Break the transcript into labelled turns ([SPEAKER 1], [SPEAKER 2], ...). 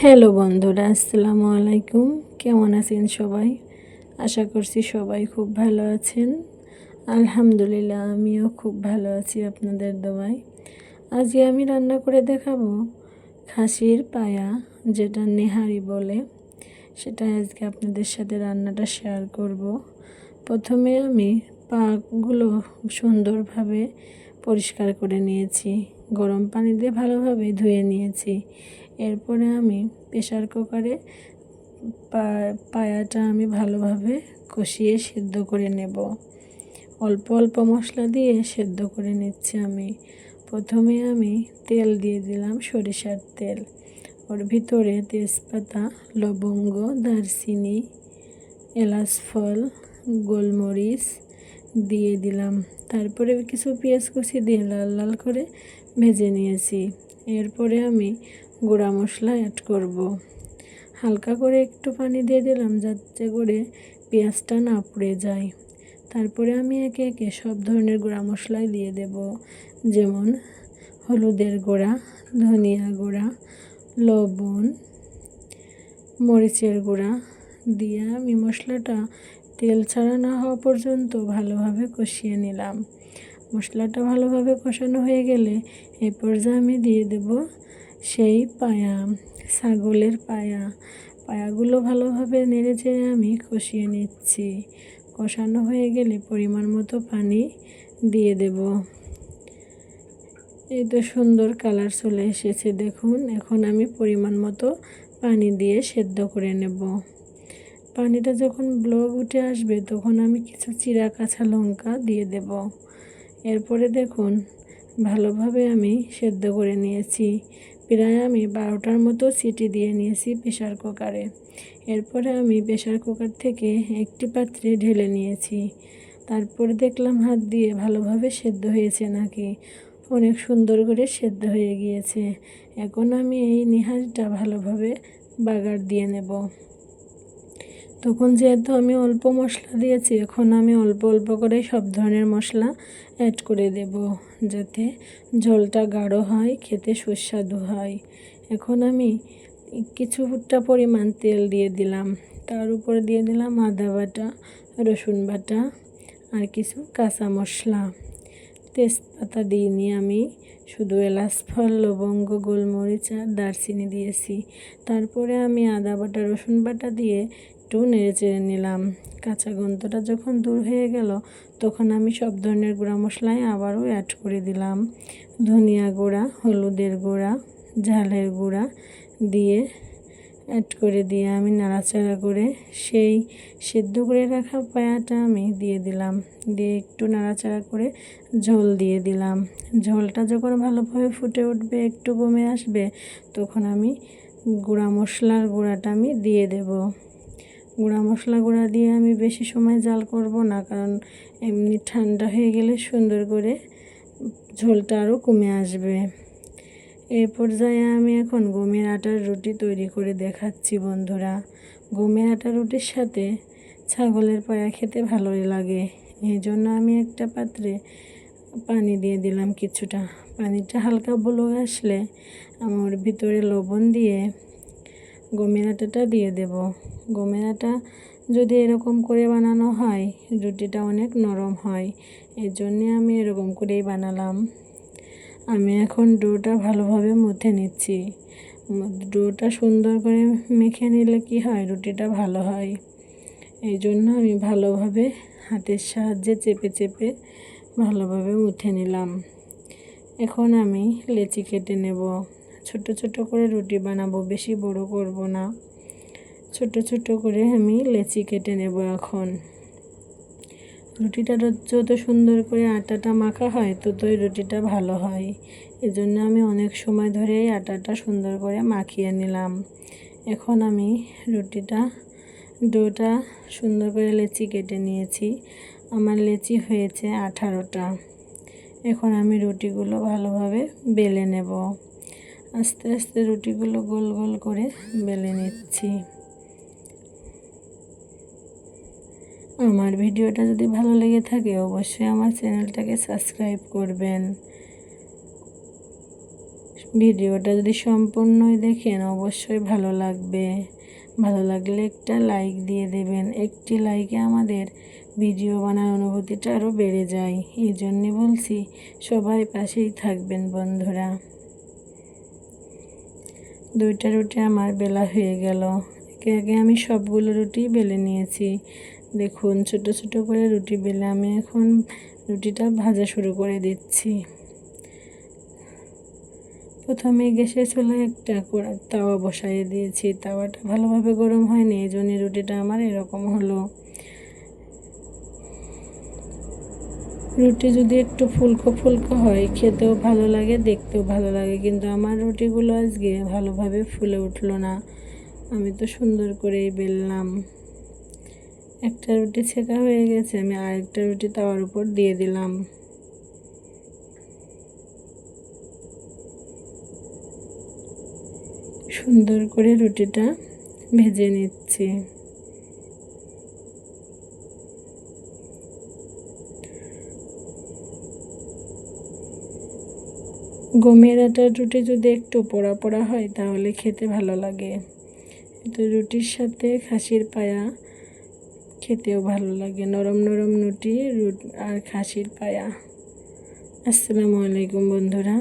[SPEAKER 1] Hello বন্ধুরা, আসসালামু আলাইকুম। কেমন আছেন সবাই? আশা করছি সবাই খুব ভালো আছেন। আলহামদুলিল্লাহ, আমিও খুব ভালো আছি আপনাদের দোয়ায়। আজকে আমি রান্না করে দেখাবো খাসির পায়া, যেটা নেহারি বলে। সেটা আজকে আপনাদের সাথে রান্নাটা শেয়ার করব। প্রথমে আমি পাগুলো সুন্দরভাবে পরিষ্কার করে নিয়েছি, গরম পানি দিয়ে ভালোভাবে ধুয়ে নিয়েছি। এরপরে আমি প্রেসার কুকারে পায়াটা আমি ভালোভাবে কষিয়ে সেদ্ধ করে নেব। অল্প অল্প মশলা দিয়ে সেদ্ধ করে নিচ্ছি আমি। প্রথমে আমি তেল দিয়ে দিলাম, সরিষার তেল। ওর ভিতরে তেজপাতা, লবঙ্গ, দারচিনি, এলাচ ফল, গোলমরিচ দিয়ে দিলাম। তারপরে কিছু পেঁয়াজ কুচি দিয়ে লাল লাল করে ভেজে নিয়েছি। এরপরে আমি গুঁড়া মশলা অ্যাড করব। হালকা করে একটু পানি দিয়ে দিলাম যাতে করে পেঁয়াজটা না পুড়ে যায়। তারপরে আমি একে একে সব ধরনের গুঁড়া মশলাই দিয়ে দেব, যেমন হলুদের গুঁড়া, ধনিয়া গুঁড়া, লবণ, মরিচের গুঁড়া দিয়ে আমি মশলাটা তেল ছাড়া না হওয়া পর্যন্ত ভালোভাবে কষিয়ে নিলাম। মশলাটা ভালোভাবে কষানো হয়ে গেলে এই পর্যায়ে আমি দিয়ে দেব সেই ছাগলের পায়াগুলো ভালোভাবে নেড়ে চেড়ে আমি কষিয়ে নিচ্ছি। কষানো হয়ে গেলে পরিমাণ মতো পানি দিয়ে দেব। এই তো সুন্দর কালার চলে এসেছে, দেখুন। এখন আমি পরিমাণ মতো পানি দিয়ে সেদ্ধ করে নেব। পানিটা যখন ব্লক উঠে আসবে তখন আমি কিছু চিরা কাঁচা লঙ্কা দিয়ে দেব। এরপরে দেখুন ভালোভাবে আমি সেদ্ধ করে নিয়েছি। প্রায় আমি 12টার মতো সিটি দিয়ে নিয়েছি প্রেসার কুকারে। এরপরে আমি প্রেসার কুকার থেকে একটি পাত্রে ঢেলে নিয়েছি। তারপরে দেখলাম হাত দিয়ে ভালোভাবে সেদ্ধ হয়েছে নাকি। অনেক সুন্দর করে সেদ্ধ হয়ে গিয়েছে। এখন আমি এই নিহারিটা ভালোভাবে বাগার দিয়ে নেব। তখন যেহেতু আমি অল্প মশলা দিয়েছি, এখন আমি অল্প অল্প করে সব ধরনের মশলা অ্যাড করে দেব, যাতে ঝোলটা গাঢ় হয়, খেতে সুস্বাদু হয়। এখন আমি কিছুটা পরিমাণ তেল দিয়ে দিলাম। তার উপরে দিয়ে দিলাম আদা বাটা, রসুন বাটা আর কিছু কাঁচা মশলা। তেজপাতা দিইনি আমি, শুধু এলাচ ফল, লবঙ্গ, গোলমরিচ আর দারচিনি দিয়েছি। তারপরে আমি আদা বাটা, রসুন বাটা দিয়ে একটু নেড়ে চেড়ে নিলাম। কাঁচা গন্ধটা যখন দূর হয়ে গেল তখন আমি সব ধরনের গুঁড়া মশলাই আবারও অ্যাড করে দিলাম। ধনিয়া গুঁড়া, হলুদের গুঁড়া, ঝালের গুঁড়া দিয়ে আমি নাড়াচাড়া করে সেই সেদ্ধ করে রাখা পায়াটা আমি দিয়ে দিলাম। দিয়ে একটু নাড়াচাড়া করে ঝোল দিয়ে দিলাম। ঝোলটা যখন ভালোভাবে ফুটে উঠবে, একটু কমে আসবে, তখন আমি মশলার গুঁড়াটা আমি দিয়ে দেব। মশলা গুঁড়া দিয়ে আমি বেশি সময় জাল করব না, কারণ এমনি ঠান্ডা হয়ে গেলে সুন্দর করে ঝোলটা আরও কমে আসবে। এই পর্যায়ে আমি এখন গমের আটার রুটি তৈরি করে দেখাচ্ছি বন্ধুরা। গমের আটার রুটির সাথে ছাগলের পায়া খেতে ভালোই লাগে। এই জন্য আমি একটা পাত্রে পানি দিয়ে দিলাম কিছুটা। পানিটা হালকা বলক আসলে আমার ভিতরে লবণ দিয়ে গমের আটাটা দিয়ে দেব। গমের আটা যদি এরকম করে বানানো হয়, রুটিটা অনেক নরম হয়। এই জন্যে আমি এরকম করেই বানালাম। আমি এখন ডোটা ভালোভাবে মুথে নিচ্ছি। ডোটা সুন্দর করে মেখে নিলে কি হয়, রুটিটা ভালো হয়। এই জন্য আমি ভালোভাবে হাতের সাহায্যে চেপে চেপে ভালোভাবে মুথে নিলাম। এখন আমি লেচি কেটে নেব। ছোট ছোট করে রুটি বানাবো, বেশি বড় করব না। ছোট ছোট করে আমি লেচি কেটে নেব। এখন রুটিটা যত সুন্দর করে আটাটা মাখা হয় ততই রুটিটা ভালো হয়। এজন্য আমি অনেক সময় ধরে এই আটাটা সুন্দর করে মাখিয়ে নিলাম। এখন আমি ডোটা সুন্দর করে লেচি কেটে নিয়েছি। আমার লেচি হয়েছে 18টা। এখন আমি রুটিগুলো ভালোভাবে বেলে নেব। আস্তে আস্তে রুটিগুলো গোল গোল করে বেলে নিচ্ছি। আমার ভিডিওটা যদি ভালো লেগে থাকে অবশ্যই আমার চ্যানেলটাকে সাবস্ক্রাইব করবেন। ভিডিওটা যদি সম্পূর্ণই দেখেন অবশ্যই ভালো লাগবে। ভালো লাগলে একটা লাইক দিয়ে দেবেন। একটি লাইকে আমাদের ভিডিও বানার অনুভূতিটা আরও বেড়ে যায়। এই জন্যে বলছি সবাই পাশেই থাকবেন বন্ধুরা। 2টা রুটি আমার বেলা হয়ে গেল। একে একে আমি সবগুলো রুটি বেলে নিয়েছি। দেখুন ছোট ছোট করে রুটি বেলে আমি এখন রুটিটা ভাজা শুরু করে দিচ্ছি। প্রথমে গ্যাসের চুলায় একটা তাওয়া বসাইয়ে দিয়েছি। তাওয়াটা ভালোভাবে গরম হয়নি, এই জন্য রুটিটা আমার এরকম হলো। রুটি যদি একটু ফুলকো ফুলকো হয় খেতেও ভালো লাগে, দেখতেও ভালো লাগে, কিন্তু আমার রুটিগুলো আজকে ভালোভাবে ফুলে উঠলো না। আমি তো সুন্দর করেই বেললাম। একটা রুটি ছেঁকা হয়ে গেছে, আমি আরেকটা রুটি তাওয়ার উপর দিয়ে দিলাম। সুন্দর করে রুটিটা ভেজে নিচ্ছি। গমের আটার রুটি যদি একটু পোড়া পোড়া হয় তাহলে খেতে ভালো লাগে। তো রুটির সাথে খাসির পায়া খেতেও ভালো লাগে, নরম নরম রুটি আর খাসির পায়া। আসসালামু আলাইকুম বন্ধুরা।